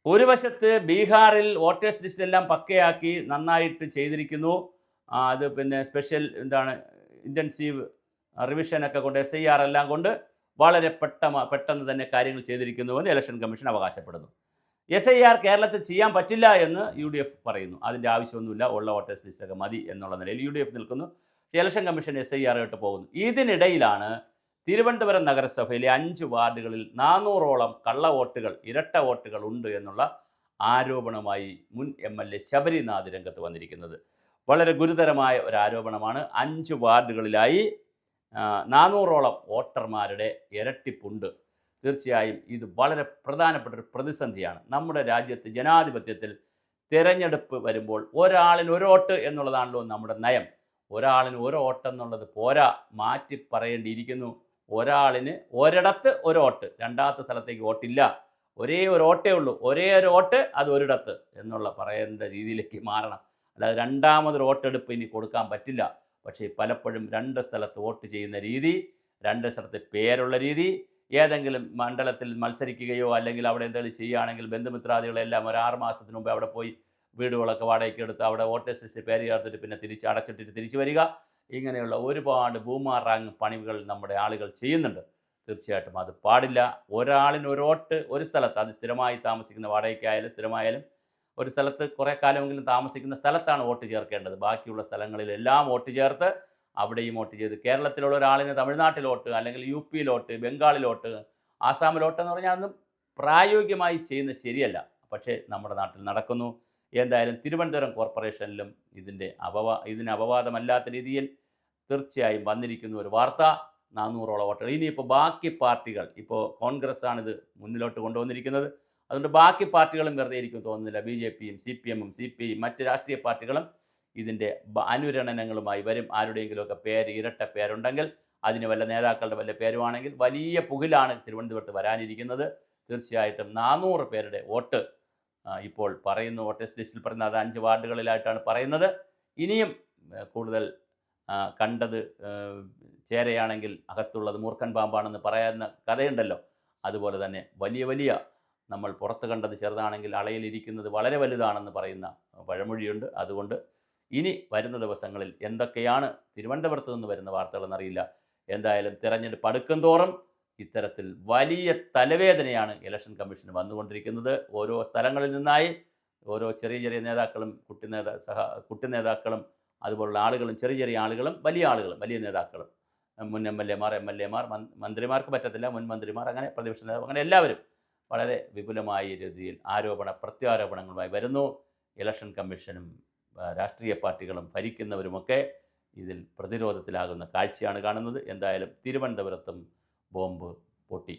ഒരു വശത്ത് ബീഹാറിൽ വോട്ടേഴ്സ് ലിസ്റ്റെല്ലാം പക്കയാക്കി നന്നായിട്ട് ചെയ്തിരിക്കുന്നു. അത് പിന്നെ സ്പെഷ്യൽ എന്താണ് ഇൻറ്റൻസീവ് റിവിഷനൊക്കെ കൊണ്ട് SIR എല്ലാം കൊണ്ട് വളരെ പെട്ടെന്ന് തന്നെ കാര്യങ്ങൾ ചെയ്തിരിക്കുന്നുവെന്ന് ഇലക്ഷൻ കമ്മീഷൻ അവകാശപ്പെടുന്നു. SIR കേരളത്തിൽ ചെയ്യാൻ പറ്റില്ല എന്ന് UDF പറയുന്നു. അതിൻ്റെ ആവശ്യമൊന്നുമില്ല, ഉള്ള വോട്ടേഴ്സ് ലിസ്റ്റൊക്കെ മതി എന്നുള്ള നിലയിൽ UDF നിൽക്കുന്നു. ഇലക്ഷൻ കമ്മീഷൻ SIR ആയിട്ട് പോകുന്നു. ഇതിനിടയിലാണ് തിരുവനന്തപുരം നഗരസഭയിലെ 5 വാർഡുകളിൽ 400ഓളം കള്ളവോട്ടുകൾ, ഇരട്ട വോട്ടുകൾ ഉണ്ട് എന്നുള്ള ആരോപണമായി മുൻ MLA ശബരിനാഥ് രംഗത്ത് വന്നിരിക്കുന്നത്. വളരെ ഗുരുതരമായ ഒരു ആരോപണമാണ്. 5 വാർഡുകളിലായി 400ഓളം വോട്ടർമാരുടെ ഇരട്ടിപ്പുണ്ട്. തീർച്ചയായും ഇത് വളരെ പ്രധാനപ്പെട്ട ഒരു പ്രതിസന്ധിയാണ്. നമ്മുടെ രാജ്യത്ത് ജനാധിപത്യത്തിൽ തിരഞ്ഞെടുപ്പ് വരുമ്പോൾ ഒരാളിന് ഒരു വോട്ട് എന്നുള്ളതാണല്ലോ നമ്മുടെ നയം. ഒരാളിന് ഒരു വോട്ടെന്നുള്ളത് പോരാ, മാറ്റി പറയേണ്ടിയിരിക്കുന്നു. ഒരാളിന് ഒരിടത്ത് ഒരു വോട്ട്, രണ്ടാമത്തെ സ്ഥലത്തേക്ക് വോട്ടില്ല, ഒരേ ഒരു വോട്ടേ ഉള്ളൂ, ഒരേ ഒരു വോട്ട് അത് ഒരിടത്ത് എന്നുള്ള പറയേണ്ട രീതിയിലേക്ക് മാറണം. അല്ലാതെ രണ്ടാമതൊരു വോട്ടെടുപ്പ് ഇനി കൊടുക്കാൻ പറ്റില്ല. പക്ഷേ പലപ്പോഴും 2 സ്ഥലത്ത് വോട്ട് ചെയ്യുന്ന രീതി, 2 സ്ഥലത്ത് പേരുള്ള രീതി, ഏതെങ്കിലും മണ്ഡലത്തിൽ മത്സരിക്കുകയോ അല്ലെങ്കിൽ അവിടെ എന്തെങ്കിലും ചെയ്യുകയാണെങ്കിൽ ബന്ധുമിത്രാദികളെല്ലാം ഒരു 6 മാസത്തിന് മുമ്പ് അവിടെ പോയി വീടുകളൊക്കെ വാടകയ്ക്ക് എടുത്ത് അവിടെ വോട്ടേഴ്സ് ലിസ്റ്റ് പേര് ചേർത്തിട്ട് പിന്നെ അടച്ചിട്ടിട്ട് തിരിച്ചു വരിക, ഇങ്ങനെയുള്ള ഒരുപാട് ബൂമാറാങ് പണികൾ നമ്മുടെ ആളുകൾ ചെയ്യുന്നുണ്ട്. തീർച്ചയായിട്ടും അത് പാടില്ല. ഒരാളിന് ഒരു വോട്ട് ഒരു സ്ഥലത്ത്, അത് സ്ഥിരമായി താമസിക്കുന്ന വാടകയ്ക്കായാലും സ്ഥിരമായാലും ഒരു സ്ഥലത്ത് കുറേ കാലമെങ്കിലും താമസിക്കുന്ന സ്ഥലത്താണ് വോട്ട് ചേർക്കേണ്ടത്. ബാക്കിയുള്ള സ്ഥലങ്ങളിലെല്ലാം വോട്ട് ചേർത്ത് അവിടെയും വോട്ട് ചെയ്ത് കേരളത്തിലുള്ള ഒരാളിന് തമിഴ്നാട്ടിൽ വോട്ട്, അല്ലെങ്കിൽ UP വോട്ട്, ബംഗാളിൽ വോട്ട്, ആസാമിൽ വോട്ട് എന്ന് പറഞ്ഞാൽ അതൊന്നും പ്രായോഗികമായി ചെയ്യുന്നത് ശരിയല്ല. പക്ഷേ നമ്മുടെ നാട്ടിൽ നടക്കുന്നു. എന്തായാലും തിരുവനന്തപുരം കോർപ്പറേഷനിലും ഇതിന് അപവാദമല്ലാത്ത രീതിയിൽ തീർച്ചയായും വന്നിരിക്കുന്ന ഒരു വാർത്ത. 400ഓളം വോട്ടുകൾ. ഇനിയിപ്പോൾ ബാക്കി പാർട്ടികൾ, ഇപ്പോൾ കോൺഗ്രസ്സാണിത് മുന്നിലോട്ട് കൊണ്ടുവന്നിരിക്കുന്നത്, അതുകൊണ്ട് ബാക്കി പാർട്ടികളും വെറുതെ ഇരിക്കും തോന്നുന്നില്ല. BJPയും CPMും CPIയും മറ്റ് രാഷ്ട്രീയ പാർട്ടികളും ഇതിൻ്റെ അനുരണനങ്ങളുമായി വരും. ആരുടെയെങ്കിലുമൊക്കെ പേര്, ഇരട്ട പേരുണ്ടെങ്കിൽ, അതിന് വല്ല നേതാക്കളുടെ വല്ല പേരുമാണെങ്കിൽ വലിയ പുകിലാണ് തിരുവനന്തപുരത്ത് വരാനിരിക്കുന്നത്. തീർച്ചയായിട്ടും 400 പേരുടെ വോട്ട് ഇപ്പോൾ പറയുന്നു, വോട്ടേഴ്സ് ലിസ്റ്റിൽ പറയുന്നത് അത് 5 വാർഡുകളിലായിട്ടാണ് പറയുന്നത്. ഇനിയും കൂടുതൽ കണ്ടത് ചേരയാണെങ്കിൽ അകത്തുള്ളത് മൂർഖൻ പാമ്പാണെന്ന് പറയുന്ന കഥയുണ്ടല്ലോ, അതുപോലെ തന്നെ വലിയ നമ്മൾ പുറത്ത് കണ്ടത് ചെറുതാണെങ്കിൽ അളയിലിരിക്കുന്നത് വളരെ വലുതാണെന്ന് പറയുന്ന പഴമൊഴിയുണ്ട്. അതുകൊണ്ട് ഇനി വരുന്ന ദിവസങ്ങളിൽ എന്തൊക്കെയാണ് തിരുവനന്തപുരത്ത് നിന്ന് വരുന്ന വാർത്തകളെന്നറിയില്ല. എന്തായാലും തിരഞ്ഞെടുപ്പ് അടുക്കും തോറും ഇത്തരത്തിൽ വലിയ തലവേദനയാണ് ഇലക്ഷൻ കമ്മീഷന് വന്നുകൊണ്ടിരിക്കുന്നത്. ഓരോ സ്ഥലങ്ങളിൽ നിന്നായി ഓരോ ചെറിയ നേതാക്കളും കുട്ടി നേതാക്കളും അതുപോലുള്ള ആളുകളും, ചെറിയ ആളുകളും, വലിയ ആളുകളും, വലിയ നേതാക്കളും, മുൻ MLAമാർ, മന്ത്രിമാർക്ക് പറ്റത്തില്ല, മുൻ മന്ത്രിമാർ, അങ്ങനെ പ്രതിപക്ഷ നേതാവ്, അങ്ങനെ എല്ലാവരും വളരെ വിപുലമായ രീതിയിൽ പ്രത്യാരോപണങ്ങളുമായി വരുന്നു. ഇലക്ഷൻ കമ്മീഷനും രാഷ്ട്രീയ പാർട്ടികളും ഭരിക്കുന്നവരുമൊക്കെ ഇതിൽ പ്രതിരോധത്തിലാകുന്ന കാഴ്ചയാണ് കാണുന്നത്. എന്തായാലും തിരുവനന്തപുരത്തും ബോംബ് പൊട്ടി.